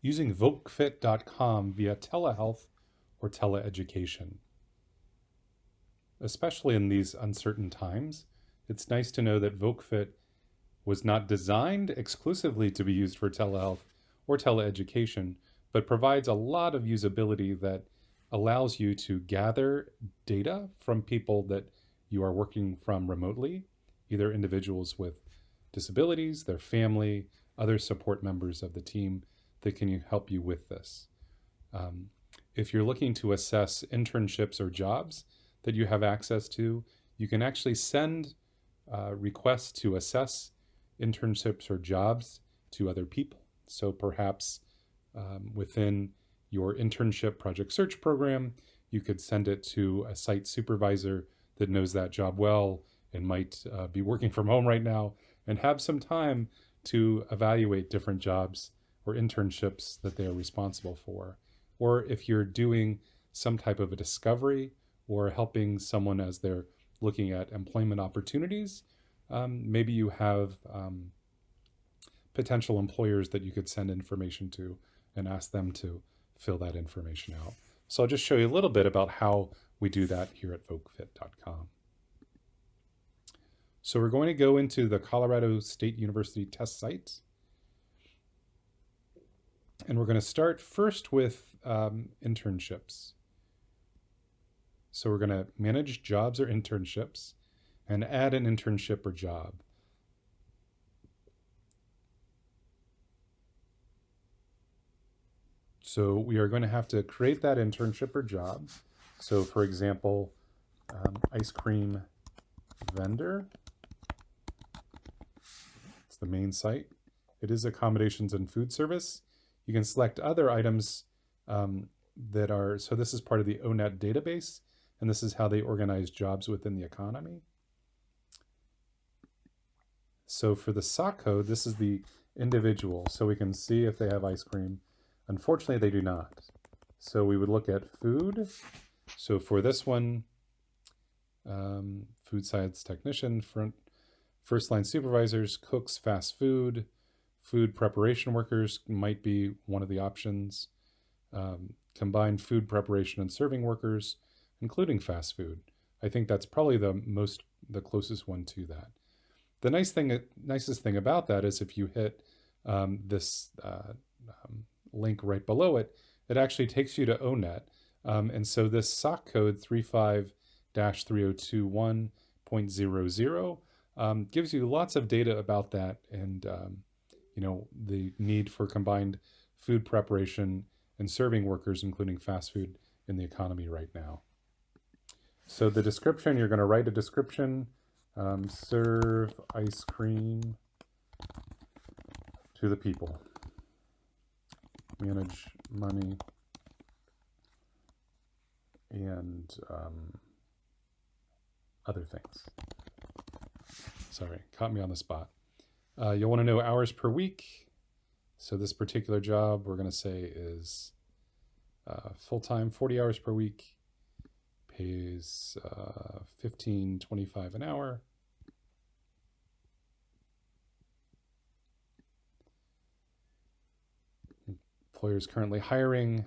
using vocfit.com via telehealth or teleeducation. Especially in these uncertain times, it's nice to know that VokeFit was not designed exclusively to be used for telehealth or teleeducation, but provides a lot of usability that allows you to gather data from people that you are working from remotely, either individuals with disabilities, their family, other support members of the team that can help you with this. If you're looking to assess internships or jobs that you have access to, you can actually send requests to assess internships or jobs to other people. So perhaps within your internship project search program, you could send it to a site supervisor that knows that job well and might be working from home right now and have some time to evaluate different jobs or internships that they are responsible for. Or if you're doing some type of a discovery or helping someone as they're looking at employment opportunities, maybe you have potential employers that you could send information to and ask them to fill that information out. So I'll just show you a little bit about how we do that here at vocfit.com. So we're going to go into the Colorado State University test site. And we're going to start first with internships. So we're going to manage jobs or internships and add an internship or job. So we are going to have to create that internship or job. So for example, ice cream vendor. It's the main site. It is accommodations and food service. You can select other items that are, so this is part of the ONET database, and this is how they organize jobs within the economy. So for the SOC code, this is the individual, so we can see if they have ice cream. Unfortunately, they do not. So we would look at food. So for this one, food science technician, first line supervisors, cooks, fast food, food preparation workers might be one of the options. Combined food preparation and serving workers, including fast food. I think that's probably the closest one to that. The nicest thing about that is if you hit this link right below it, it actually takes you to ONET. And so this SOC code 35-3021.00 gives you lots of data about that and the need for combined food preparation and serving workers, including fast food in the economy right now. So the description, you're going to write a description, serve ice cream to the people, manage money, and other things. Sorry, caught me on the spot. You'll want to know hours per week. So this particular job we're going to say is full-time, 40 hours per week, pays $15.25 an hour. Employer's currently hiring.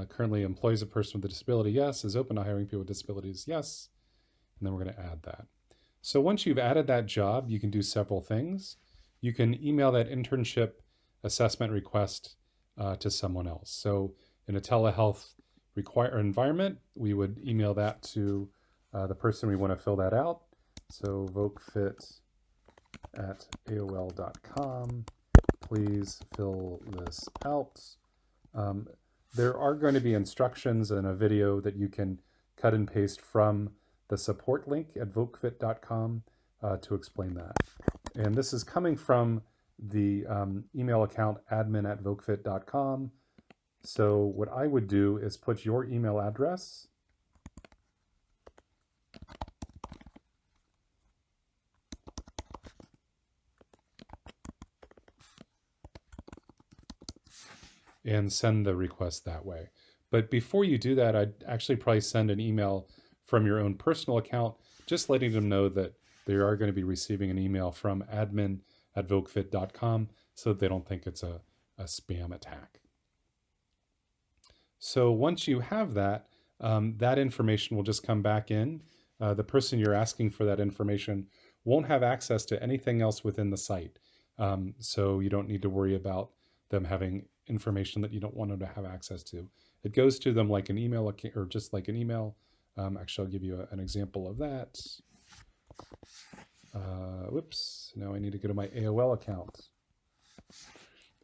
Currently employs a person with a disability, yes. Is open to hiring people with disabilities, yes. And then we're going to add that. So once you've added that job, you can do several things. You can email that internship assessment request to someone else. So in a telehealth environment, we would email that to the person we want to fill that out. So vocfit@aol.com. Please fill this out. There are going to be instructions and a video that you can cut and paste from the support link at vocfit.com to explain that. And this is coming from the email account admin@vocfit.com. So what I would do is put your email address and send the request that way. But before you do that, I'd actually probably send an email from your own personal account, just letting them know that they are going to be receiving an email from admin@vocfit.com so that they don't think it's a a spam attack. So once you have that, that information will just come back in. The person you're asking for that information won't have access to anything else within the site. So you don't need to worry about them having information that you don't want them to have access to. It goes to them like an email, or just like an email. Actually, I'll give you an example of that. Whoops, now I need to go to my AOL account.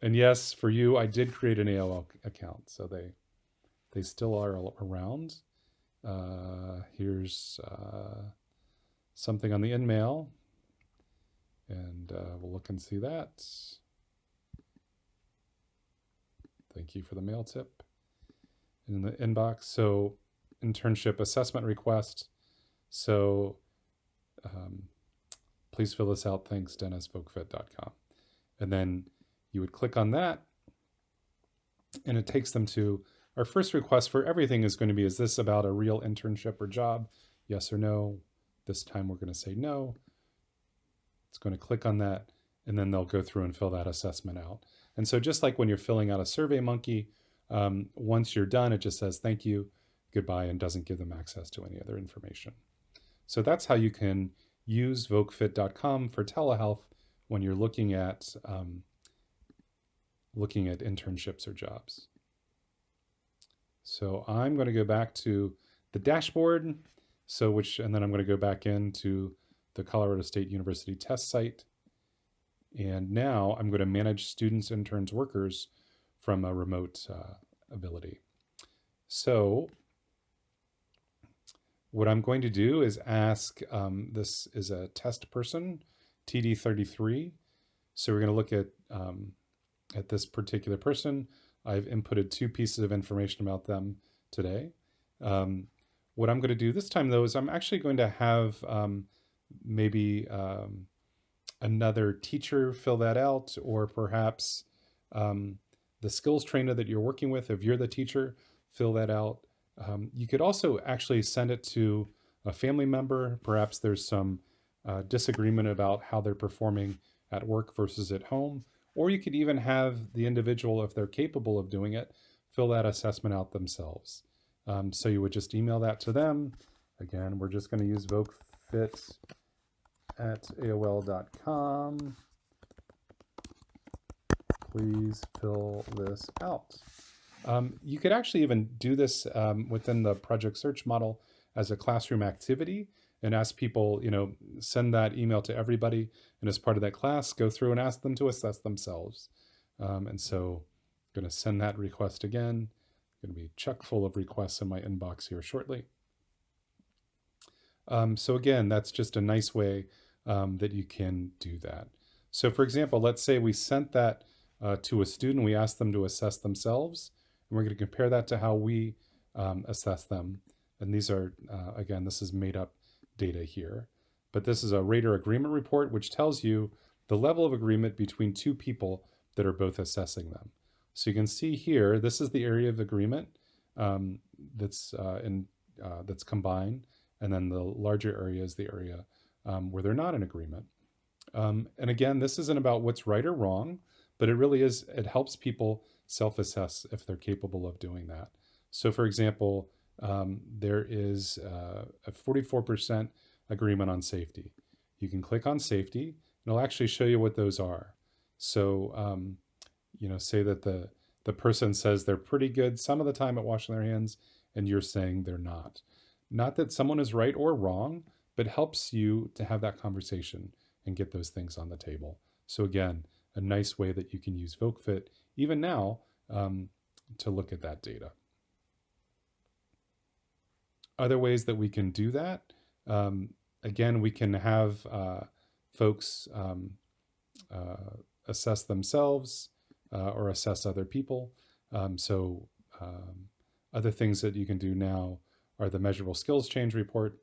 And yes, for you, I did create an AOL account, so they still are around. Here's something on the InMail, and we'll look and see that. Thank you for the mail tip. In the inbox, so internship assessment request. So please fill this out. Thanks, DennisVokeFit.com. And then you would click on that, and it takes them to our first request for everything is going to be, is this about a real internship or job? Yes or no. This time we're going to say no. It's going to click on that, and then they'll go through and fill that assessment out. And so just like when you're filling out a SurveyMonkey, once you're done, it just says thank you, goodbye, and doesn't give them access to any other information. So that's how you can use VokeFit.com for telehealth when you're looking at internships or jobs. So I'm going to go back to the dashboard, and then I'm going to go back into the Colorado State University test site. And now I'm going to manage students, interns, workers from a remote ability. So what I'm going to do is ask, this is a test person, TD33. So we're going to look at this particular person. I've inputted 2 pieces of information about them today. What I'm going to do this time, though, is I'm actually going to have maybe another teacher fill that out, or perhaps the skills trainer that you're working with, if you're the teacher, fill that out. You could also actually send it to a family member. Perhaps there's some disagreement about how they're performing at work versus at home. Or you could even have the individual, if they're capable of doing it, fill that assessment out themselves. So you would just email that to them. Again, we're just going to use vokefit@aol.com. Please fill this out. You could actually even do this within the project search model as a classroom activity and ask people, send that email to everybody. And as part of that class, go through and ask them to assess themselves. And so I'm going to send that request again. Going to be chock full of requests in my inbox here shortly. So again, that's just a nice way that you can do that. So for example, let's say we sent that to a student. We asked them to assess themselves, and we're going to compare that to how we assess them. And these are, again, this is made up data here. But this is a rater agreement report, which tells you the level of agreement between 2 people that are both assessing them. So you can see here, this is the area of agreement that's combined, and then the larger area is the area where they're not in agreement. And again, this isn't about what's right or wrong, but it really is, it helps people self-assess if they're capable of doing that. So for example, there is a 44% agreement on safety. You can click on safety, and it'll actually show you what those are. So, say that the person says they're pretty good some of the time at washing their hands, and you're saying they're not. Not that someone is right or wrong, but helps you to have that conversation and get those things on the table. So again, a nice way that you can use VokeFit, even now, to look at that data. Other ways that we can do that, again, we can have folks assess themselves or assess other people. Other things that you can do now are the measurable skills change report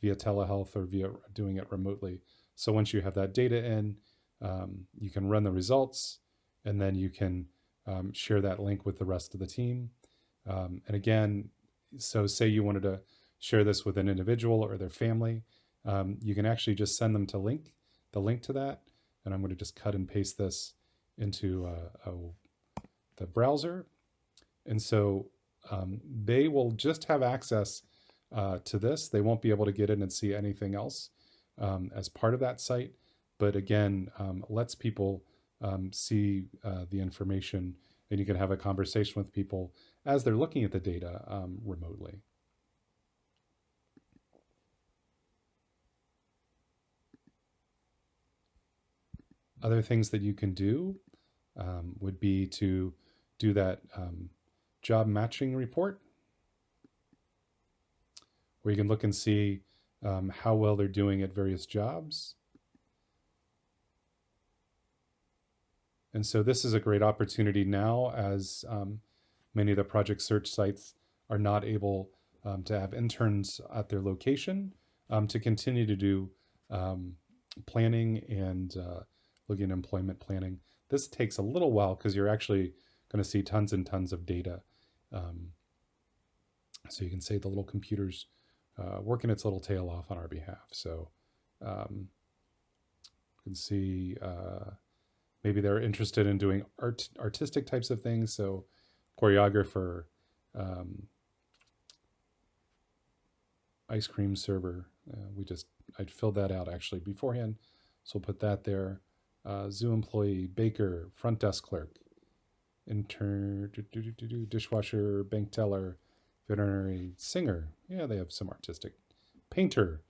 via telehealth or via doing it remotely. So once you have that data in, you can run the results, and then you can share that link with the rest of the team. And again, so say you wanted to share this with an individual or their family, you can actually just send them the link to that. And I'm going to just cut and paste this into the browser. And so they will just have access to this. They won't be able to get in and see anything else as part of that site. But again, lets people see the information, and you can have a conversation with people as they're looking at the data remotely. Other things that you can do would be to do that job matching report, where you can look and see how well they're doing at various jobs. And so this is a great opportunity now, as many of the project search sites are not able to have interns at their location, to continue to do planning and looking at employment planning. This takes a little while because you're actually going to see tons and tons of data. So you can say the little computer's working its little tail off on our behalf. So you can see maybe they're interested in doing artistic types of things. So choreographer, ice cream server. I filled that out actually beforehand. So we'll put that there. Zoo employee, baker, front desk clerk, intern, dishwasher, bank teller, veterinary, singer. Yeah, they have some artistic. Painter.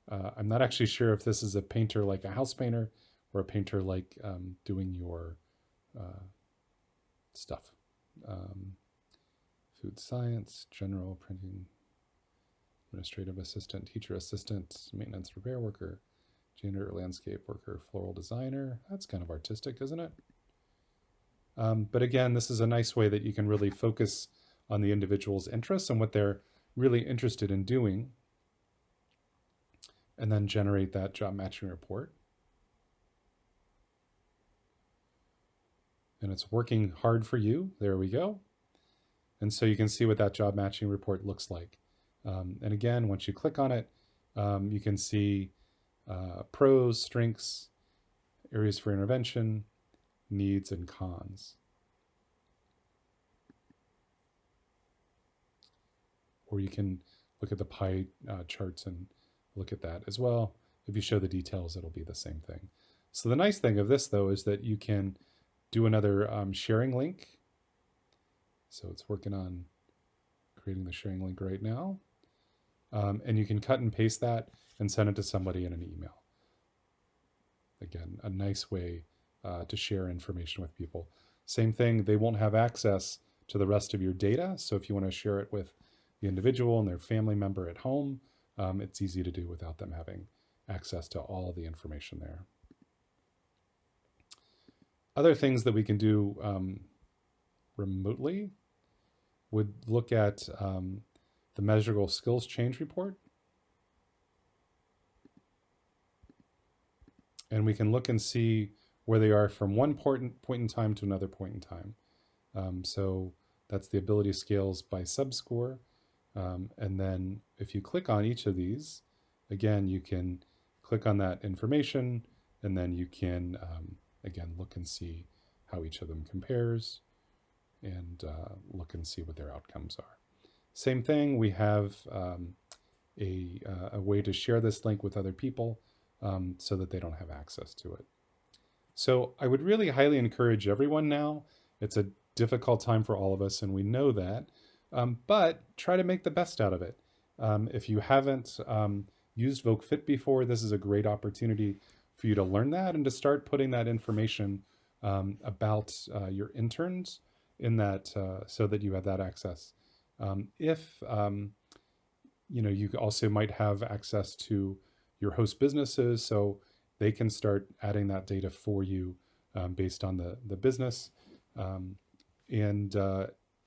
I'm not actually sure if this is a painter like a house painter or a painter like doing your stuff. Food science, general printing, administrative assistant, teacher assistant, maintenance repair worker, janitor, landscape worker, floral designer. That's kind of artistic, isn't it? But again, this is a nice way that you can really focus on the individual's interests and what they're really interested in doing, and then generate that job matching report. And it's working hard for you. There we go. And so you can see what that job matching report looks like. And again, once you click on it, you can see pros, strengths, areas for intervention, needs, and cons. Or you can look at the pie charts and look at that as well. If you show the details, it'll be the same thing. So the nice thing of this, though, is that you can do another sharing link. So it's working on creating the sharing link right now. And you can cut and paste that and send it to somebody in an email. Again, a nice way to share information with people. Same thing, they won't have access to the rest of your data. So if you want to share it with the individual and their family member at home, it's easy to do without them having access to all of the information there. Other things that we can do remotely would look at the measurable skills change report. And we can look and see where they are from one point in time to another point in time. So that's the ability scales by subscore. And then if you click on each of these, again, you can click on that information, and then you can, again, look and see how each of them compares, and look and see what their outcomes are. Same thing, we have a way to share this link with other people so that they don't have access to it. So I would really highly encourage everyone now. It's a difficult time for all of us, and we know that, but try to make the best out of it. If you haven't used VokeFit before, this is a great opportunity for you to learn that and to start putting that information about your interns in that, so that you have that access. If you also might have access to your host businesses, so they can start adding that data for you based on the business, and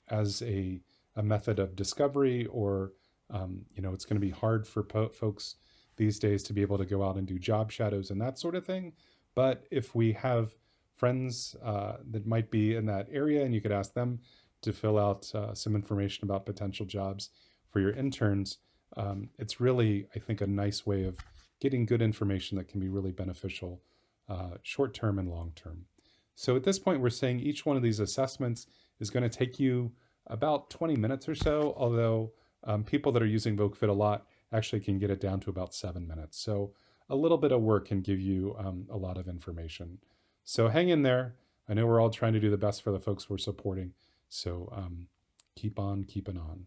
as a method of discovery, or it's going to be hard for folks these days to be able to go out and do job shadows and that sort of thing. But if we have friends that might be in that area, and you could ask them to fill out some information about potential jobs for your interns, it's really, I think, a nice way of getting good information that can be really beneficial short-term and long-term. So at this point, we're saying each one of these assessments is going to take you about 20 minutes or so, although people that are using VoqueFit a lot actually can get it down to about 7 minutes. So a little bit of work can give you a lot of information. So hang in there. I know we're all trying to do the best for the folks we're supporting. So keep on keeping on.